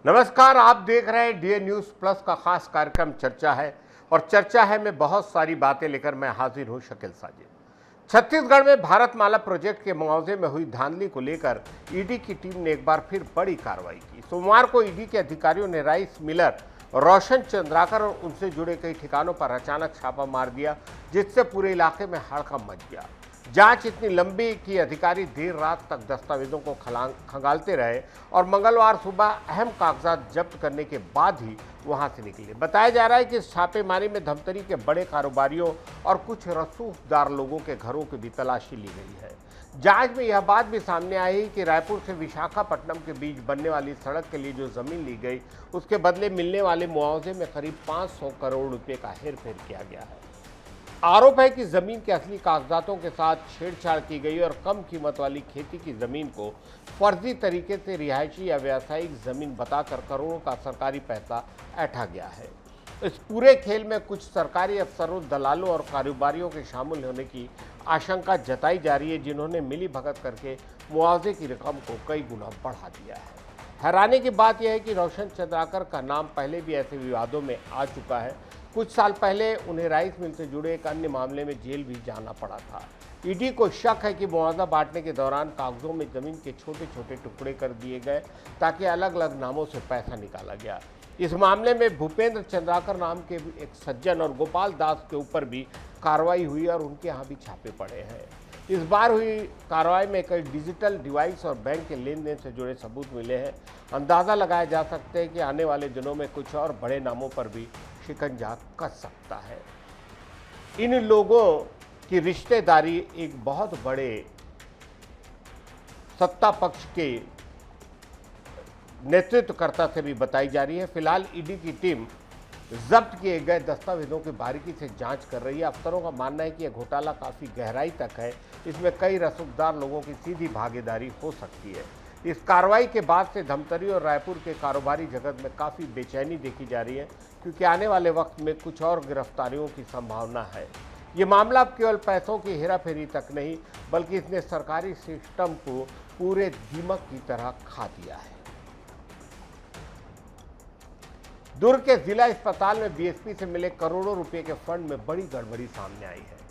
नमस्कार, आप देख रहे हैं डीए न्यूज प्लस का खास कार्यक्रम चर्चा है। और चर्चा है में बहुत सारी बातें लेकर मैं हाजिर हूं शकील साजिद। छत्तीसगढ़ में भारतमाला प्रोजेक्ट के मुआवजे में हुई धांधली को लेकर ईडी की टीम ने एक बार फिर बड़ी कार्रवाई की। सोमवार को ईडी के अधिकारियों ने राइस मिलर रोशन चंद्राकर और उनसे जुड़े कई ठिकानों पर अचानक छापा मार दिया, जिससे पूरे इलाके में हड़कंप मच गया। जांच इतनी लंबी कि अधिकारी देर रात तक दस्तावेजों को खंगालते रहे और मंगलवार सुबह अहम कागजात जब्त करने के बाद ही वहां से निकले। बताया जा रहा है कि इस छापेमारी में धमतरी के बड़े कारोबारियों और कुछ रसूखदार लोगों के घरों की भी तलाशी ली गई है। जांच में यह बात भी सामने आई कि रायपुर से विशाखापट्टनम के बीच बनने वाली सड़क के लिए जो जमीन ली गई, उसके बदले मिलने वाले मुआवजे में करीब 500 करोड़ रुपए का हेरफेर किया गया है। आरोप है कि जमीन के असली कागजातों के साथ छेड़छाड़ की गई और कम कीमत वाली खेती की जमीन को फर्जी तरीके से रिहायशी या व्यावसायिक जमीन बताकर करोड़ों का सरकारी पैसा ऐंठा गया है। इस पूरे खेल में कुछ सरकारी अफसरों, दलालों और कारोबारियों के शामिल होने की आशंका जताई जा रही है, जिन्होंने मिली भगत करके मुआवजे की रकम को कई गुना बढ़ा दिया है। हैरानी की बात यह है कि रोशन चंद्राकर का नाम पहले भी ऐसे विवादों में आ चुका है। कुछ साल पहले उन्हें राइस मिल से जुड़े एक अन्य मामले में जेल भी जाना पड़ा था। ईडी को शक है कि मुआवजा बांटने के दौरान कागजों में जमीन के छोटे छोटे टुकड़े कर दिए गए ताकि अलग अलग नामों से पैसा निकाला गया। इस मामले में भूपेंद्र चंद्राकर नाम के एक सज्जन और गोपाल दास के ऊपर भी कार्रवाई हुई और उनके यहाँ भी छापे पड़े हैं। इस बार हुई कार्रवाई में कई डिजिटल डिवाइस और बैंक के लेन देन से जुड़े सबूत मिले हैं। अंदाज़ा लगाया जा सकता है कि आने वाले दिनों में कुछ और बड़े नामों पर भी शिकंजा कस सकता है। इन लोगों की रिश्तेदारी एक बहुत बड़े सत्ता पक्ष के नेतृत्वकर्ता से भी बताई जा रही है। फिलहाल ईडी की टीम जब्त किए गए दस्तावेजों की बारीकी से जांच कर रही है। अफसरों का मानना है कि यह घोटाला काफ़ी गहराई तक है, इसमें कई रसूखदार लोगों की सीधी भागीदारी हो सकती है। इस कार्रवाई के बाद से धमतरी और रायपुर के कारोबारी जगत में काफ़ी बेचैनी देखी जा रही है, क्योंकि आने वाले वक्त में कुछ और गिरफ्तारियों की संभावना है। ये मामला अब केवल पैसों की हेराफेरी तक नहीं, बल्कि इसने सरकारी सिस्टम को पूरे दीमक की तरह खा दिया है। दुर्ग के जिला अस्पताल में बीएसपी से मिले करोड़ों रुपए के फंड में बड़ी गड़बड़ी सामने आई है।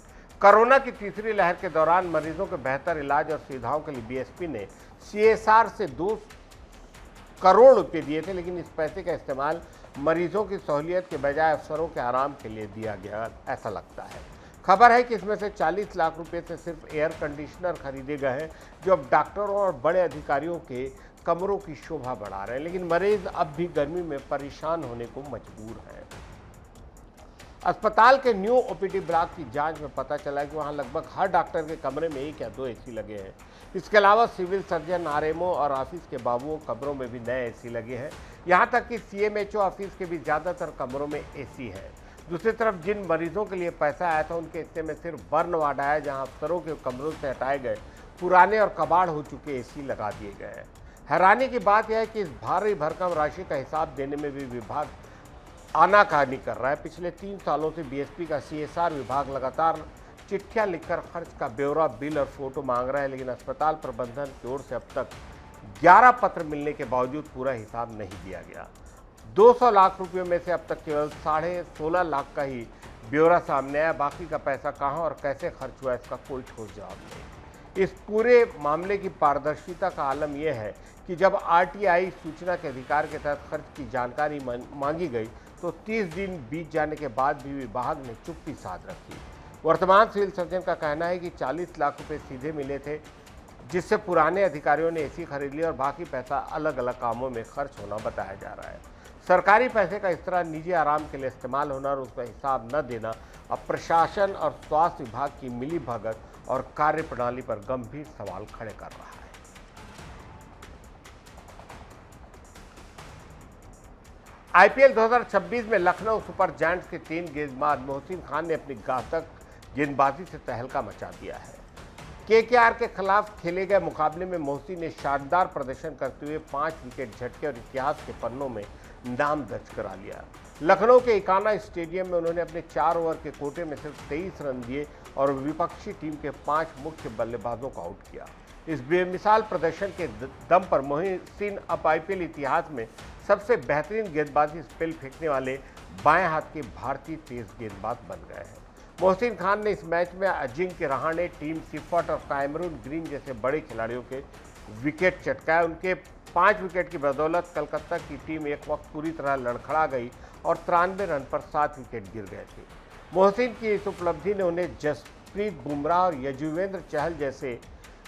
कोरोना की तीसरी लहर के दौरान मरीजों के बेहतर इलाज और सुविधाओं के लिए बीएसपी ने सीएसआर से 2 करोड़ रुपए दिए थे, लेकिन इस पैसे का इस्तेमाल मरीजों की सहूलियत के बजाय अफसरों के आराम के लिए दिया गया, ऐसा लगता है। खबर है कि इसमें से 40 लाख रुपए से सिर्फ एयर कंडीशनर खरीदे गए हैं, जो अब डॉक्टरों और बड़े अधिकारियों के कमरों की शोभा बढ़ा रहे हैं, लेकिन मरीज अब भी गर्मी में परेशान होने को मजबूर हैं। अस्पताल के न्यू ओपीडी ब्लॉक की जांच में पता चला कि वहां लगभग हर डॉक्टर के कमरे में 1 या 2 एसी लगे हैं। इसके अलावा सिविल सर्जन, आरएमओ और ऑफिस के बाबुओं कमरों में भी नए एसी लगे हैं। यहां तक कि सीएमएचओ ऑफिस के भी ज़्यादातर कमरों में एसी है। दूसरी तरफ जिन मरीजों के लिए पैसा आया था, उनके हिस्से में सिर्फ बर्न वार्ड आया, जहाँ अफसरों के कमरों से हटाए गए पुराने और कबाड़ हो चुके एसी लगा दिए गए हैं। हैरानी की बात यह है कि इस भारी भरकम राशि का हिसाब देने में भी विभाग आनाकानी कर रहा है। पिछले 3 सालों से बीएसपी का सीएसआर विभाग लगातार चिट्ठियां लिखकर खर्च का ब्यौरा, बिल और फोटो मांग रहा है, लेकिन अस्पताल प्रबंधन की ओर से अब तक 11 पत्र मिलने के बावजूद पूरा हिसाब नहीं दिया गया। 200 लाख रुपयों में से अब तक केवल 16.5 लाख का ही ब्यौरा सामने आया। बाकी का पैसा कहाँ और कैसे खर्च हुआ, इसका कोई ठोस जवाब नहीं। इस पूरे मामले की पारदर्शिता का आलम यह है कि जब आरटीआई सूचना के अधिकार के तहत खर्च की जानकारी मांगी गई, तो 30 दिन बीत जाने के बाद भी विभाग ने चुप्पी साध रखी। वर्तमान सिविल सर्जन का कहना है कि 40 लाख रुपए सीधे मिले थे, जिससे पुराने अधिकारियों ने एसी खरीद लिया और बाकी पैसा अलग अलग कामों में खर्च होना बताया जा रहा है। सरकारी पैसे का इस तरह निजी आराम के लिए इस्तेमाल होना और उसका हिसाब न देना अब प्रशासन और स्वास्थ्य विभाग की मिलीभगत और कार्यप्रणाली पर गंभीर सवाल खड़े कर रहा है। आईपीएल 2026 में लखनऊ सुपर जायंट्स के 3 गेंदबाज मोहसिन खान ने अपनी घातक गेंदबाजी से तहलका मचा दिया है। केकेआर के खिलाफ खेले गए मुकाबले में मोहसिन ने शानदार प्रदर्शन करते हुए 5 विकेट झटके और इतिहास के पन्नों में नाम दर्ज करा लिया। लखनऊ के इकाना स्टेडियम में उन्होंने अपने 4 ओवर के कोटे में सिर्फ 23 रन दिए और विपक्षी टीम के 5 मुख्य बल्लेबाजों को आउट किया। इस बेमिसाल प्रदर्शन के दम पर मोहसिन अब आईपीएल इतिहास में सबसे बेहतरीन गेंदबाजी स्पेल फेंकने वाले बाएं हाथ के भारतीय तेज गेंदबाज बन गए हैं। मोहसिन खान ने इस मैच में अजिंक्य रहाणे, टीम सिफट और कैमरून ग्रीन जैसे बड़े खिलाड़ियों के विकेट चटकाए। उनके 5 विकेट की बदौलत कलकत्ता की टीम एक वक्त पूरी तरह लड़खड़ा गई और 93 रन पर 7 विकेट गिर गए थे। मोहसिन की इस उपलब्धि ने उन्हें जसप्रीत बुमराह और यजुवेंद्र चहल जैसे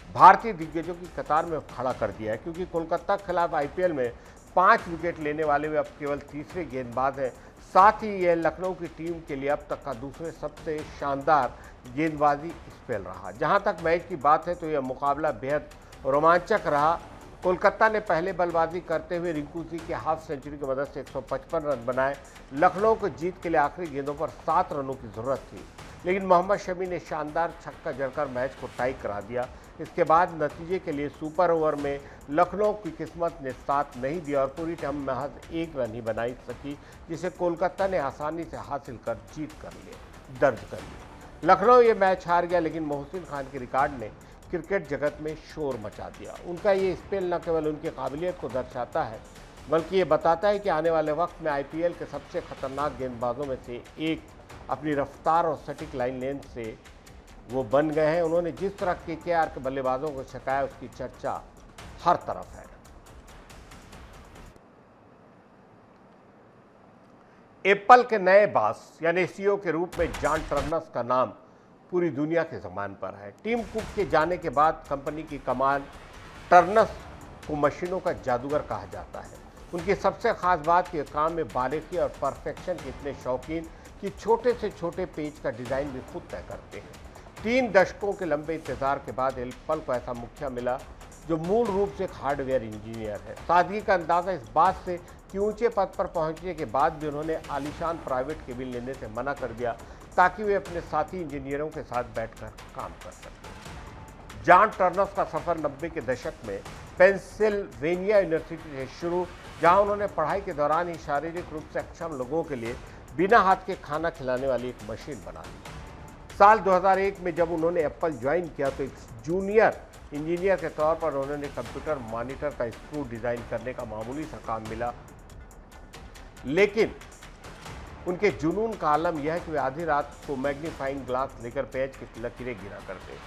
भारतीय दिग्गजों की कतार में खड़ा कर दिया है, क्योंकि कोलकाता के खिलाफ आईपीएल में 5 विकेट लेने वाले वे अब केवल तीसरे गेंदबाज हैं। साथ ही यह लखनऊ की टीम के लिए अब तक का दूसरे सबसे शानदार गेंदबाजी स्पेल रहा। जहां तक मैच की बात है तो यह मुकाबला बेहद रोमांचक रहा। कोलकाता ने पहले बल्लेबाजी करते हुए रिंकू सिंह की हाफ सेंचुरी की मदद से 155 रन बनाए। लखनऊ को जीत के लिए आखिरी गेंदों पर 7 रनों की जरूरत थी, लेकिन मोहम्मद शमी ने शानदार छक्का जड़कर मैच को टाई करा दिया। इसके बाद नतीजे के लिए सुपर ओवर में लखनऊ की किस्मत ने साथ नहीं दिया और पूरी टीम महज 1 रन ही बना सकी, जिसे कोलकाता ने आसानी से हासिल कर जीत दर्ज कर ली। लखनऊ ये मैच हार गया, लेकिन मोहसिन खान के रिकॉर्ड ने क्रिकेट जगत में शोर मचा दिया। उनका ये स्पेल न केवल उनकी काबिलियत को दर्शाता है, बल्कि ये बताता है कि आने वाले वक्त में आईपीएल के सबसे खतरनाक गेंदबाजों में से एक अपनी रफ्तार और सटीक लाइन लेंथ से वो बन गए हैं। उन्होंने जिस तरह केकेआर के बल्लेबाजों को छकाया, उसकी चर्चा हर तरफ है। एप्पल के नए बॉस यानी सीईओ के रूप में जॉन टर्नर का नाम पूरी दुनिया के ज़बान पर है। टिम कुक के जाने के बाद कंपनी की कमान टर्नर को मशीनों का जादूगर कहा जाता है। उनकी सबसे खास बात ये काम में बारीकी और परफेक्शन के इतने शौकीन कि छोटे से छोटे पेज का डिज़ाइन भी खुद तय करते हैं। 3 दशकों के लंबे इंतजार के बाद एप्पल को ऐसा मुखिया मिला जो मूल रूप से एक हार्डवेयर इंजीनियर है। सादगी का अंदाज़ा इस बात से कि ऊंचे पद पर पहुंचने के बाद भी उन्होंने आलीशान प्राइवेट केबिन लेने से मना कर दिया, ताकि वे अपने साथी इंजीनियरों के साथ बैठकर काम कर सकें। जॉन टर्नर का सफ़र 90 के दशक में पेंसिल्वेनिया यूनिवर्सिटी से शुरू, जहां उन्होंने पढ़ाई के दौरान ही शारीरिक रूप से अक्षम लोगों के लिए बिना हाथ के खाना खिलाने वाली एक मशीन बना ली। साल 2001 में जब उन्होंने एप्पल ज्वाइन किया तो एक जूनियर इंजीनियर के तौर पर उन्होंने कंप्यूटर मॉनिटर का स्क्रू डिज़ाइन करने का मामूली सा काम मिला, लेकिन उनके जुनून का आलम यह है कि वे आधी रात को मैग्नीफाइंग ग्लास लेकर पेज की लकीरें गिरा करते।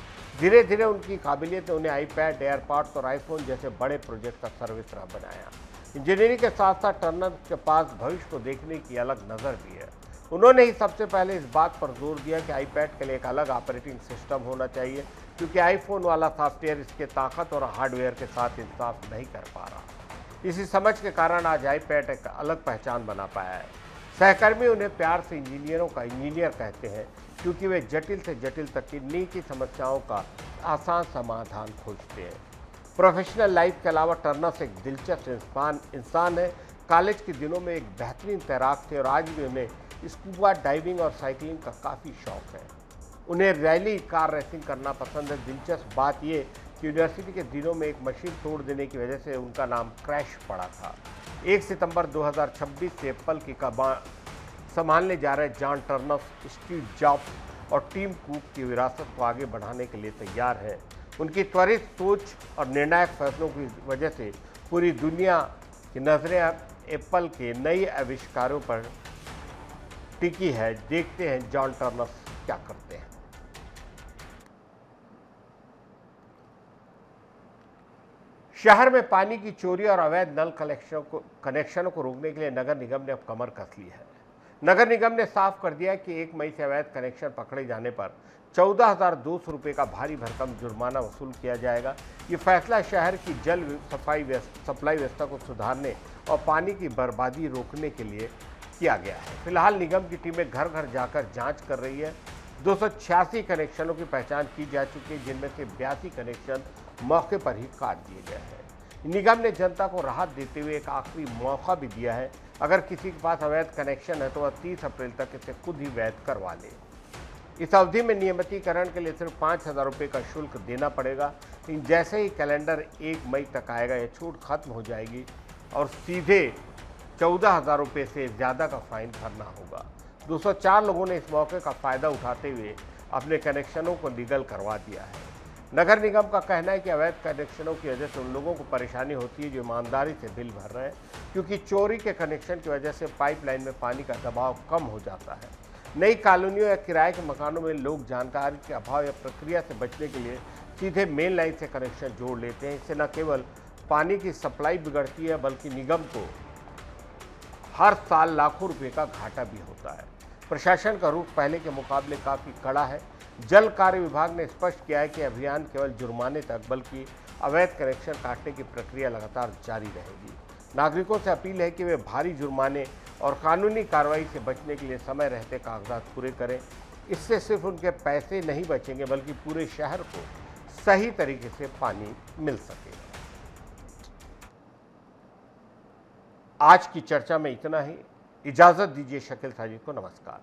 धीरे धीरे उनकी काबिलियत ने उन्हें आईपैड, एयरपॉड्स और आईफोन जैसे बड़े प्रोजेक्ट का सर्विसरा बनाया। इंजीनियरिंग के साथ साथ टर्नर के पास भविष्य को देखने की अलग नज़र भी है। उन्होंने ही सबसे पहले इस बात पर जोर दिया कि आईपैड के लिए एक अलग ऑपरेटिंग सिस्टम होना चाहिए, क्योंकि आईफोन वाला सॉफ्टवेयर इसके ताकत और हार्डवेयर के साथ इंसाफ नहीं कर पा रहा। इसी समझ के कारण आज आईपैड एक अलग पहचान बना पाया है। सहकर्मी उन्हें प्यार से इंजीनियरों का इंजीनियर कहते हैं, क्योंकि वे जटिल से जटिल तकनीकी की समस्याओं का आसान समाधान खोजते हैं। प्रोफेशनल लाइफ के अलावा टर्नर एक दिलचस्प इंसान है। कॉलेज के दिनों में एक बेहतरीन तैराक थे और आज भी उन्हें स्कूबा डाइविंग और साइकिलिंग का काफ़ी शौक है। उन्हें रैली कार रेसिंग करना पसंद है। दिलचस्प बात यह कि यूनिवर्सिटी के दिनों में एक मशीन तोड़ देने की वजह से उनका नाम क्रैश पड़ा था। 1 सितंबर 2026 से एप्पल की कमान संभालने जा रहे जॉन टर्नर स्टीव जॉब्स और टिम कुक की विरासत को आगे बढ़ाने के लिए तैयार है। उनकी त्वरित सोच और निर्णायक फैसलों की वजह से पूरी दुनिया की नज़रें एप्पल के नए आविष्कारों पर टिकी है। देखते हैं जॉन टर्नर क्या करते हैं। शहर में पानी की चोरी और अवैध नल कनेक्शनों को रोकने के लिए नगर निगम ने अब कमर कस ली है। नगर निगम ने साफ कर दिया कि 1 मई से अवैध कनेक्शन पकड़े जाने पर 14,200 रुपये का भारी भरकम जुर्माना वसूल किया जाएगा। ये फैसला शहर की जल सप्लाई व्यवस्था को सुधारने और पानी की बर्बादी रोकने के लिए किया गया है। फिलहाल निगम की टीमें घर घर जाकर जांच कर रही है। 286 कनेक्शनों की पहचान की जा चुकी है, जिनमें से 82 कनेक्शन मौके पर ही काट दिए गए हैं। निगम ने जनता को राहत देते हुए एक आखिरी मौका भी दिया है। अगर किसी के पास अवैध कनेक्शन है तो वह 30 अप्रैल तक इसे खुद ही वैध करवा ले। इस अवधि में नियमितीकरण के लिए सिर्फ 5,000 रुपये का शुल्क देना पड़ेगा। जैसे ही कैलेंडर 1 मई तक आएगा, यह छूट खत्म हो जाएगी और सीधे 14,000 रुपये से ज़्यादा का फाइन भरना होगा। 204 लोगों ने इस मौके का फ़ायदा उठाते हुए अपने कनेक्शनों को लीगल करवा दिया है। नगर निगम का कहना है कि अवैध कनेक्शनों की वजह से उन लोगों को परेशानी होती है जो ईमानदारी से बिल भर रहे हैं, क्योंकि चोरी के कनेक्शन की वजह से पाइपलाइन में पानी का दबाव कम हो जाता है। नई कॉलोनियों या किराए के मकानों में लोग जानकारी के अभाव या प्रक्रिया से बचने के लिए सीधे मेन लाइन से कनेक्शन जोड़ लेते हैं। इससे न केवल पानी की सप्लाई बिगड़ती है, बल्कि निगम को हर साल लाखों रुपए का घाटा भी होता है। प्रशासन का रुख पहले के मुकाबले काफ़ी कड़ा है। जल कार्य विभाग ने स्पष्ट किया है कि अभियान केवल जुर्माने तक बल्कि अवैध कनेक्शन काटने की प्रक्रिया लगातार जारी रहेगी। नागरिकों से अपील है कि वे भारी जुर्माने और कानूनी कार्रवाई से बचने के लिए समय रहते कागजात पूरे करें। इससे सिर्फ उनके पैसे नहीं बचेंगे, बल्कि पूरे शहर को सही तरीके से पानी मिल सकेगा। आज की चर्चा में इतना ही। इजाजत दीजिए शकील साजिद को। नमस्कार।